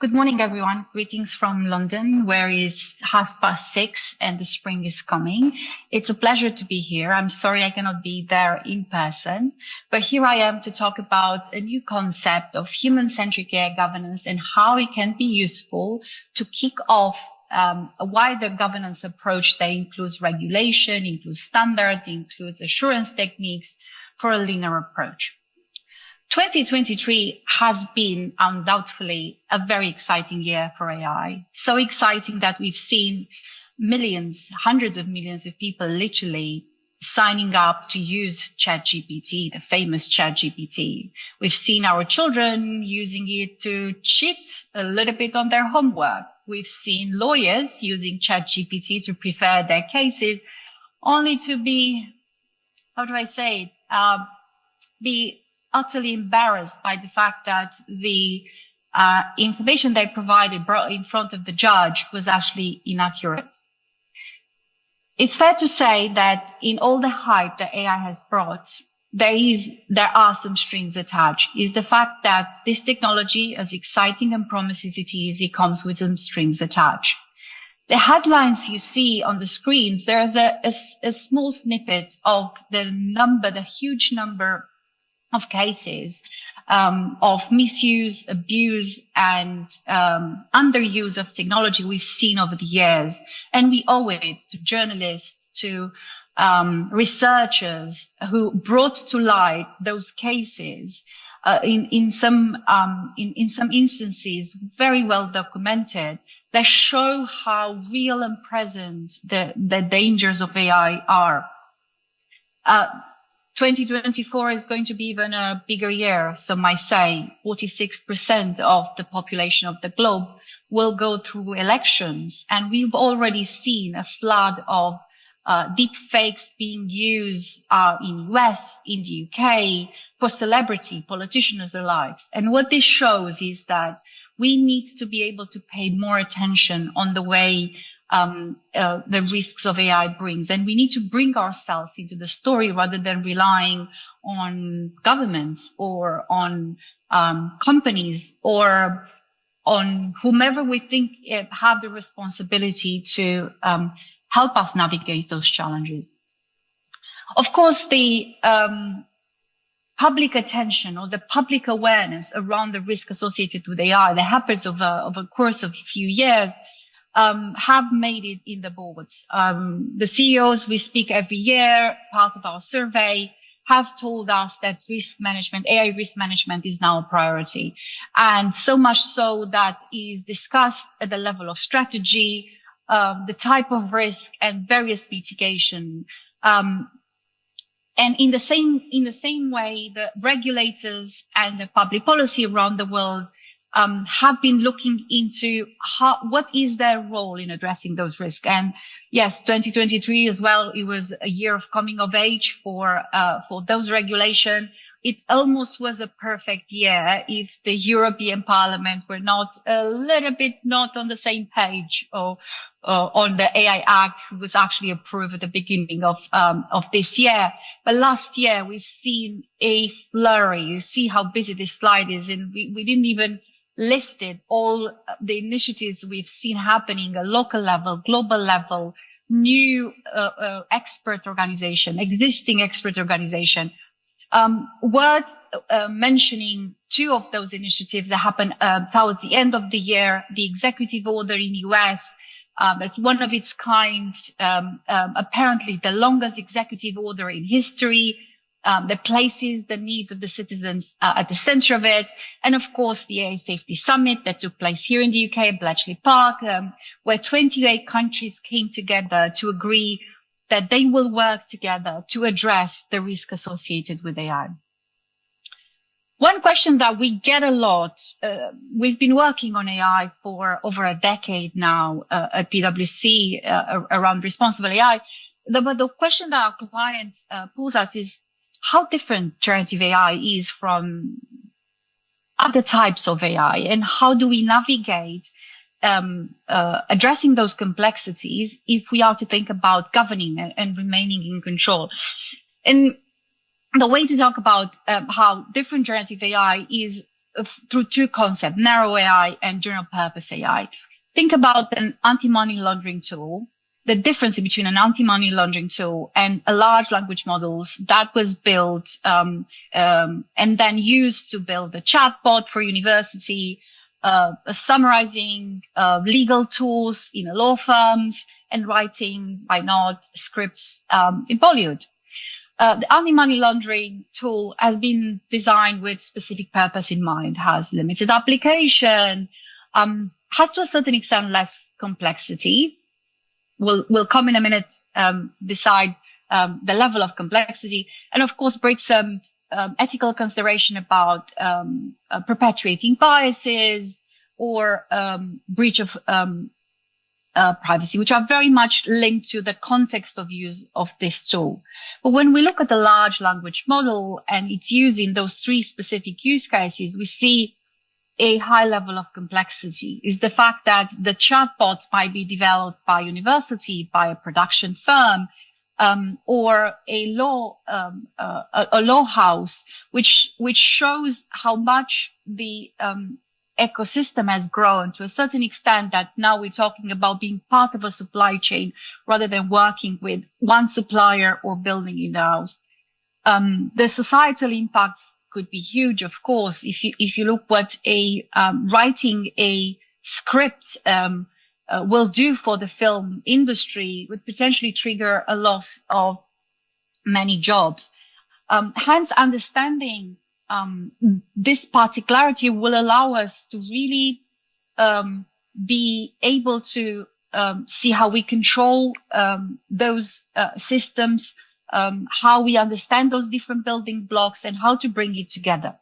Good morning, everyone. Greetings from London, where it's 6:30 and the spring is coming. It's a pleasure to be here. I'm sorry I cannot be there in person, but here I am to talk about a new concept of human-centric AI governance and how it can be useful to kick off a wider governance approach that includes regulation, includes standards, includes assurance techniques for a linear approach. 2023 has been undoubtedly a very exciting year for AI. So exciting that we've seen millions, hundreds of millions of people literally signing up to use ChatGPT, the famous ChatGPT. We've seen our children using it to cheat a little bit on their homework. We've seen lawyers using ChatGPT to prepare their cases, only to be, be utterly embarrassed by the fact that the information they brought in front of the judge was actually inaccurate. It's fair to say that in all the hype that AI has brought, there are some strings attached. Is the fact that this technology, as exciting and promising as it comes with some strings attached. The headlines you see on the screens, there's a small snippet of the huge number of cases of misuse, abuse, and underuse of technology we've seen over the years. And we owe it to journalists, to researchers who brought to light those cases, in some instances very well documented, that show how real and present the dangers of AI are. 2024 is going to be even a bigger year. Some might say 46% of the population of the globe will go through elections. And we've already seen a flood of deep fakes being used in US, in the UK, for celebrity, politicians alike. And what this shows is that we need to be able to pay more attention on the way the risks of AI brings. And we need to bring ourselves into the story rather than relying on governments or on companies or on whomever we think have the responsibility to help us navigate those challenges. Of course, the public attention or the public awareness around the risk associated with AI that happens over a course of a few years have made it in the boards. The CEOs we speak every year, part of our survey, have told us that risk management, AI risk management is now a priority. And so much so that is discussed at the level of strategy, the type of risk and various mitigation. And in the same way, the regulators and the public policy around the world have been looking into what is their role in addressing those risks. And yes, 2023 as well, it was a year of coming of age for those regulations. It almost was a perfect year if the European Parliament were not a little bit not on the same page or on the AI Act, who was actually approved at the beginning of this year. But last year we've seen a flurry. You see how busy this slide is, and we didn't even listed all the initiatives we've seen happening at local level, global level, new expert organization, existing expert organization. Worth mentioning two of those initiatives that happened towards the end of the year. The executive order in the US, that's one of its kind, apparently the longest executive order in history. That places the needs of the citizens at the center of it. And of course, the AI Safety Summit that took place here in the UK at Bletchley Park, where 28 countries came together to agree that they will work together to address the risk associated with AI. One question that we get a lot, we've been working on AI for over a decade now at PwC around responsible AI. But the question that our clients pose us is, how different generative AI is from other types of AI, and how do we navigate addressing those complexities if we are to think about governing and remaining in control? And the way to talk about how different generative AI is through two concepts, narrow AI and general purpose AI. Think about an anti-money laundering tool. The difference between an anti-money laundering tool and a large language models that was built and then used to build a chatbot for university, summarizing legal tools in law firms, and writing, why not, scripts in Bollywood. The anti-money laundering tool has been designed with specific purpose in mind, has limited application, has to a certain extent less complexity. We'll come in a minute to decide the level of complexity, and of course break some ethical consideration about perpetuating biases or breach of privacy, which are very much linked to the context of use of this tool. But when we look at the large language model and its use in those three specific use cases, we see a high level of complexity. Is the fact that the chatbots might be developed by university, by a production firm, or a law house, which shows how much the ecosystem has grown to a certain extent that now we're talking about being part of a supply chain rather than working with one supplier or building in the house. The societal impacts could be huge, of course. If you look what writing a script will do for the film industry, would potentially trigger a loss of many jobs. Hence, understanding this particularity will allow us to really be able to see how we control those systems, how we understand those different building blocks, and how to bring it together.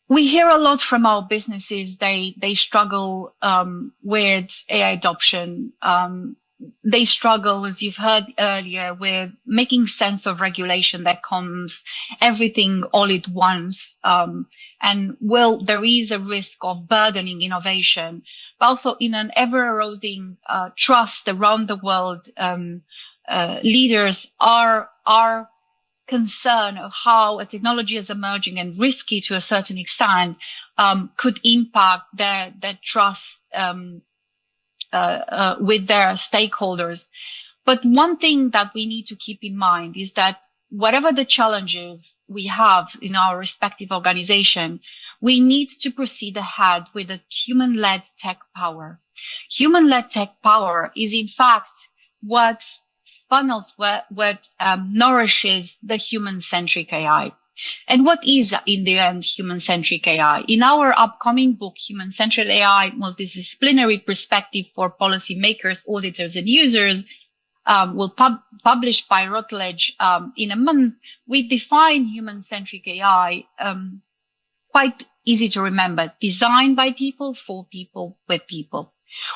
We hear a lot from our businesses. They struggle with AI adoption. They struggle, as you've heard earlier, with making sense of regulation that comes everything all at once. And there is a risk of burdening innovation, but also in an ever eroding trust around the world. Leaders are concerned of how a technology is emerging and risky to a certain extent could impact their trust with their stakeholders. But one thing that we need to keep in mind is that whatever the challenges we have in our respective organization, we need to proceed ahead with a human-led tech power. Human-led tech power is in fact what funnels, what nourishes the human-centric AI. And what is, in the end, human-centric AI? In our upcoming book, Human-Centric AI, Multidisciplinary Perspective for Policymakers, Auditors, and Users, will published by Routledge in a month, we define human-centric AI quite easy to remember, designed by people, for people, with people.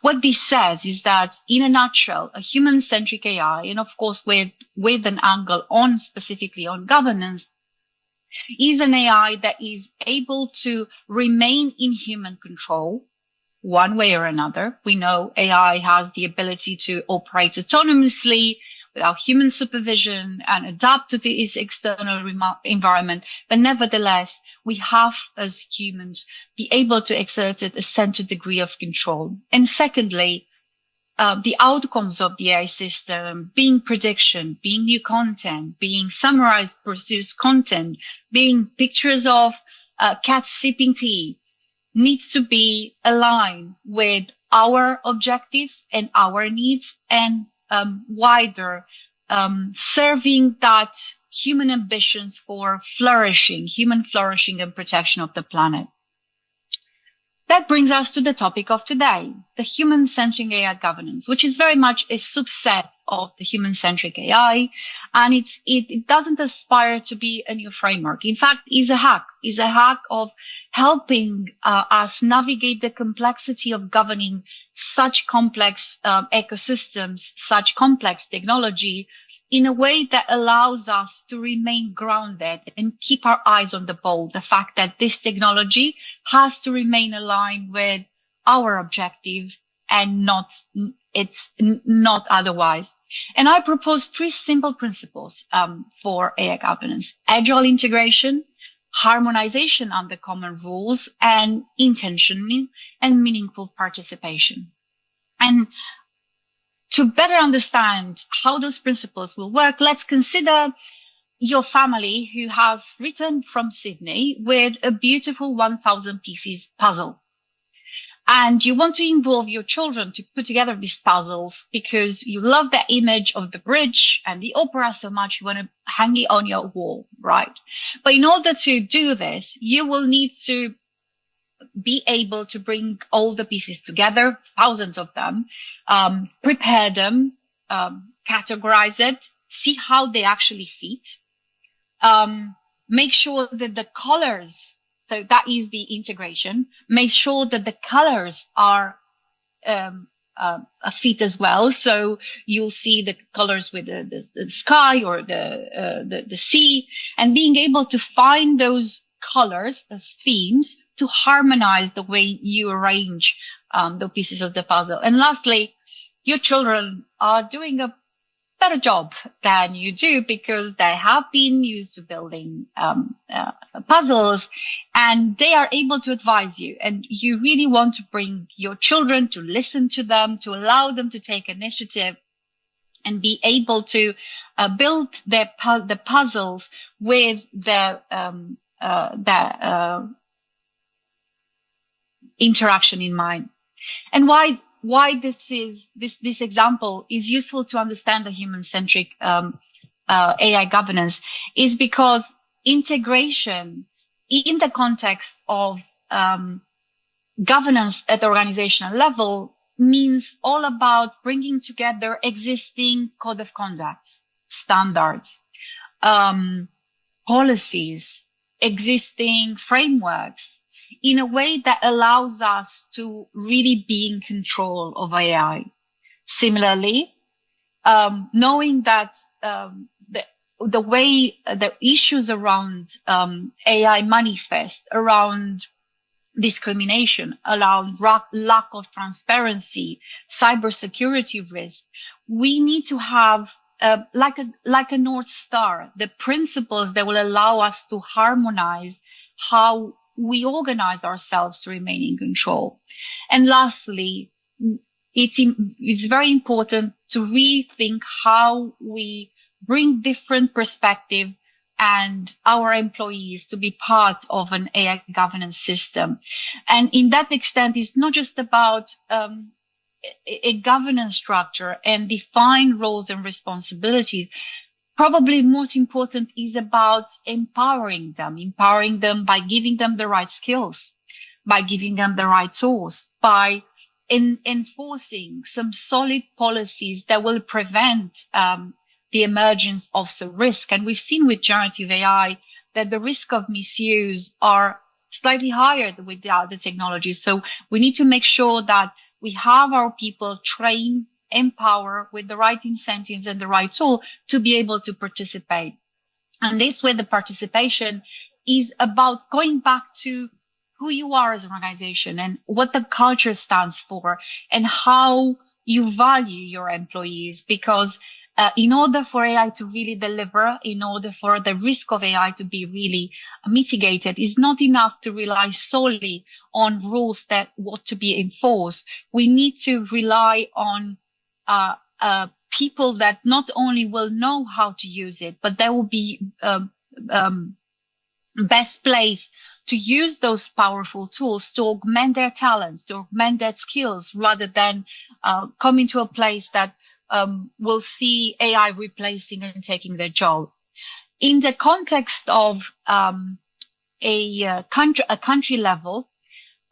What this says is that, in a nutshell, a human-centric AI, and of course with an angle on specifically on governance, is an AI that is able to remain in human control one way or another. We know AI has the ability to operate autonomously without human supervision and adapt to its external environment. But nevertheless, we have as humans be able to exert a certain degree of control. And secondly, the outcomes of the AI system, being prediction, being new content, being summarized, produced content, being pictures of cats sipping tea, needs to be aligned with our objectives and our needs and wider, serving that human ambitions for human flourishing and protection of the planet. That brings us to the topic of today, the human-centric AI governance, which is very much a subset of the human-centric AI. And it doesn't aspire to be a new framework. In fact, is a hack of helping us navigate the complexity of governing such complex ecosystems, such complex technology in a way that allows us to remain grounded and keep our eyes on the ball. The fact that this technology has to remain aligned with our objective and it's not otherwise. And I propose three simple principles for AI governance: agile integration, harmonization under common rules, and intentional and meaningful participation. And to better understand how those principles will work, let's consider your family who has returned from Sydney with a beautiful 1,000 pieces puzzle. And you want to involve your children to put together these puzzles because you love the image of the bridge and the opera so much you want to hang it on your wall, right? But in order to do this, you will need to be able to bring all the pieces together, thousands of them, prepare them, categorize it, see how they actually fit, make sure that the colors, so that is the integration, make sure that the colors are a fit as well. So you'll see the colors with the sky or the sea, and being able to find those colors as themes to harmonize the way you arrange the pieces of the puzzle. And lastly, your children are doing a better job than you do because they have been used to building puzzles, and they are able to advise you. And you really want to bring your children to listen to them, to allow them to take initiative and be able to build the puzzles with the interaction in mind. And why this example is useful to understand the human-centric AI governance is because integration in the context of governance at the organizational level means all about bringing together existing code of conduct, standards, policies, existing frameworks, in a way that allows us to really be in control of AI. Similarly, knowing that the way the issues around AI manifest, around discrimination, around lack of transparency, cybersecurity risk, we need to have like a North Star, the principles that will allow us to harmonize how we organize ourselves to remain in control. And lastly, it's very important to rethink how we bring different perspective and our employees to be part of an AI governance system. And in that extent, it's not just about a governance structure and define roles and responsibilities. Probably most important is about empowering them by giving them the right skills, by giving them the right tools, by enforcing some solid policies that will prevent the emergence of the risk. And we've seen with generative AI that the risk of misuse are slightly higher with the other technologies. So we need to make sure that we have our people trained, empower with the right incentives and the right tool to be able to participate. And this way, the participation is about going back to who you are as an organization and what the culture stands for and how you value your employees. Because in order for AI to really deliver, in order for the risk of AI to be really mitigated, it's not enough to rely solely on rules that ought to be enforced. We need to rely on people that not only will know how to use it, but they will be best placed to use those powerful tools to augment their talents, to augment their skills, rather than coming to a place that will see AI replacing and taking their job. In the context of a country level,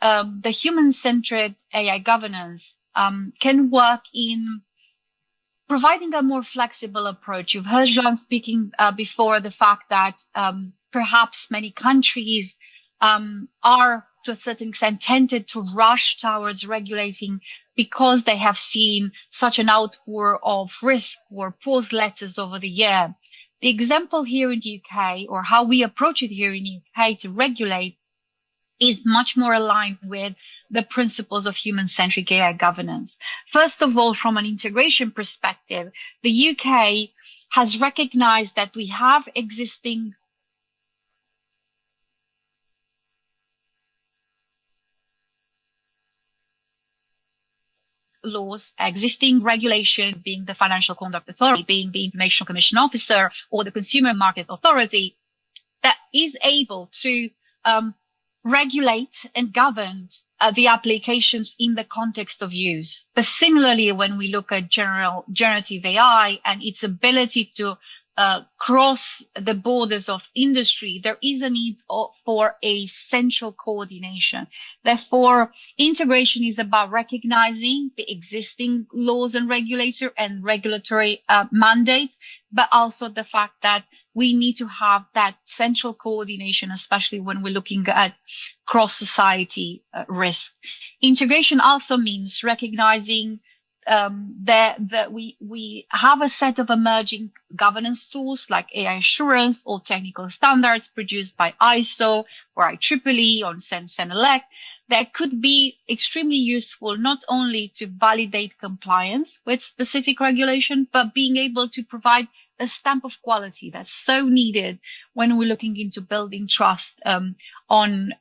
the human-centered AI governance can work in providing a more flexible approach. You've heard Jean speaking before the fact that perhaps many countries are to a certain extent tempted to rush towards regulating because they have seen such an outpour of risk or pause letters over the year. The example here in the UK, or how we approach it here in the UK to regulate, is much more aligned with the principles of human-centric AI governance. First of all, from an integration perspective, the UK has recognized that we have existing laws, existing regulation, being the Financial Conduct Authority, being the Information Commission Officer or the Consumer Market Authority, that is able to regulate and govern the applications in the context of use. But similarly, when we look at generative AI and its ability to cross the borders of industry, there is a need for a central coordination. Therefore, integration is about recognizing the existing laws and regulatory mandates, but also the fact that we need to have that central coordination, especially when we're looking at cross-society risk. Integration also means recognizing that we have a set of emerging governance tools like AI assurance or technical standards produced by ISO or IEEE or CENELEC that could be extremely useful not only to validate compliance with specific regulation, but being able to provide a stamp of quality that's so needed when we're looking into building trust on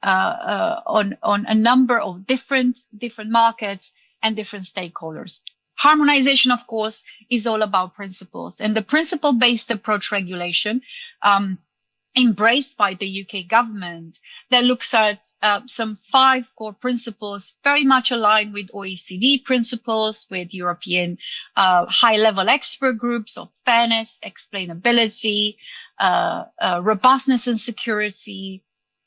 a number of different markets and different stakeholders. Harmonization, of course, is all about principles, and the principle-based approach regulation embraced by the UK government that looks at some 5 core principles very much aligned with OECD principles, with European high-level expert groups of fairness, explainability, robustness and security,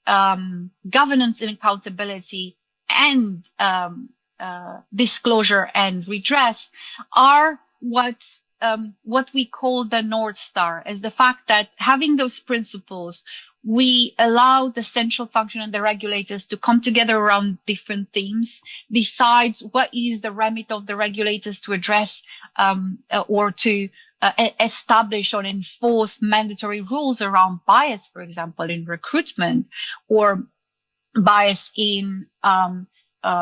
governance and accountability, and disclosure and redress are what we call the North Star, as the fact that having those principles, we allow the central function and the regulators to come together around different themes, decides what is the remit of the regulators to address or to establish or enforce mandatory rules around bias, for example, in recruitment, or bias in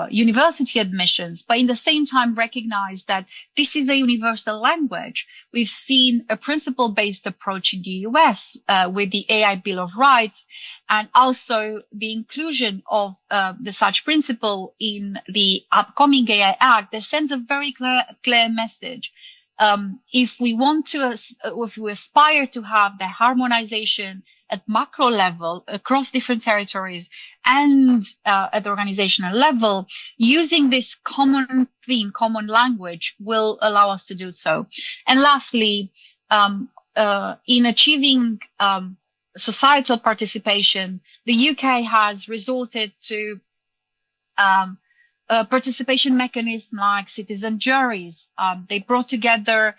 university admissions, but in the same time recognize that this is a universal language. We've seen a principle-based approach in the US with the AI Bill of Rights, and also the inclusion of the such principle in the upcoming AI Act that sends a very clear message. If we aspire to have the harmonization at macro level across different territories and at the organizational level, using this common theme, common language will allow us to do so. And lastly, in achieving societal participation, the UK has resorted to a participation mechanism like citizen juries. They brought together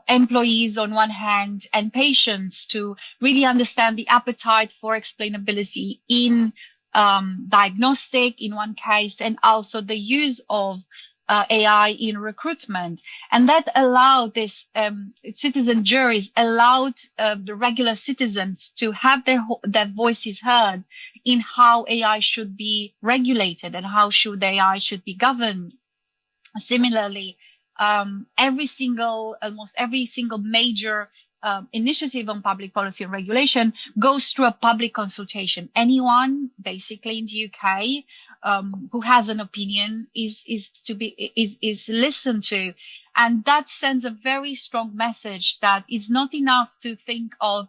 employees on one hand and patients to really understand the appetite for explainability in diagnostic in one case, and also the use of AI in recruitment. And that allowed this citizen juries allowed the regular citizens to have their voices heard in how AI should be regulated and how AI should be governed. Similarly, almost every single major initiative on public policy and regulation goes through a public consultation. Anyone basically in the UK who has an opinion is listened to, and that sends a very strong message that it's not enough to think of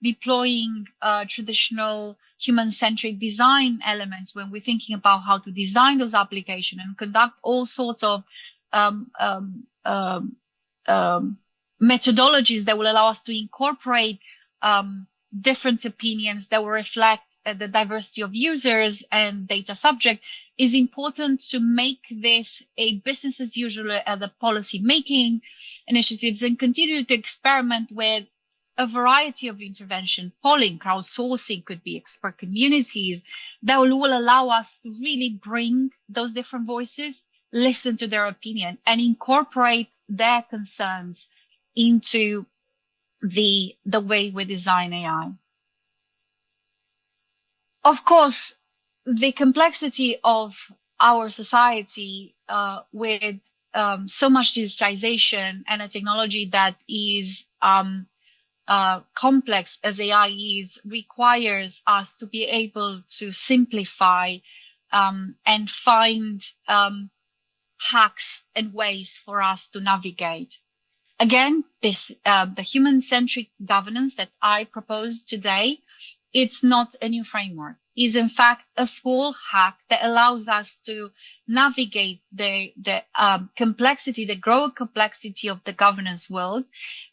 deploying traditional human-centric design elements when we're thinking about how to design those applications and conduct all sorts of methodologies that will allow us to incorporate different opinions that will reflect the diversity of users and data subject. Is important to make this a business as usual as a policy making initiatives, and continue to experiment with a variety of intervention. Polling, crowdsourcing could be expert communities that will allow us to really bring those different voices, listen to their opinion, and incorporate their concerns into the way we design AI. Of course, the complexity of our society with so much digitization and a technology that is complex as AI is, requires us to be able to simplify and find hacks and ways for us to navigate. Again, the human-centric governance that I propose today, it's not a new framework. It's in fact a small hack that allows us to navigate the complexity, the growing complexity of the governance world,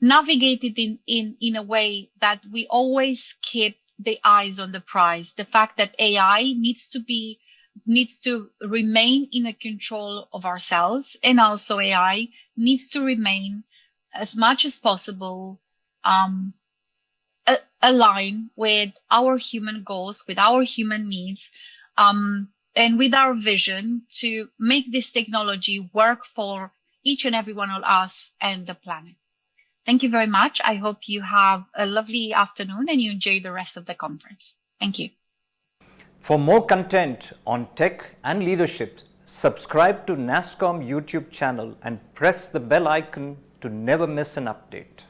navigate it in a way that we always keep the eyes on the prize. The fact that AI needs to remain in a control of ourselves, and also AI needs to remain as much as possible align with our human goals, with our human needs, and with our vision to make this technology work for each and every one of us and the planet. Thank you very much. I hope you have a lovely afternoon and you enjoy the rest of the conference. Thank you. For more content on tech and leadership, subscribe to NASSCOM YouTube channel and press the bell icon to never miss an update.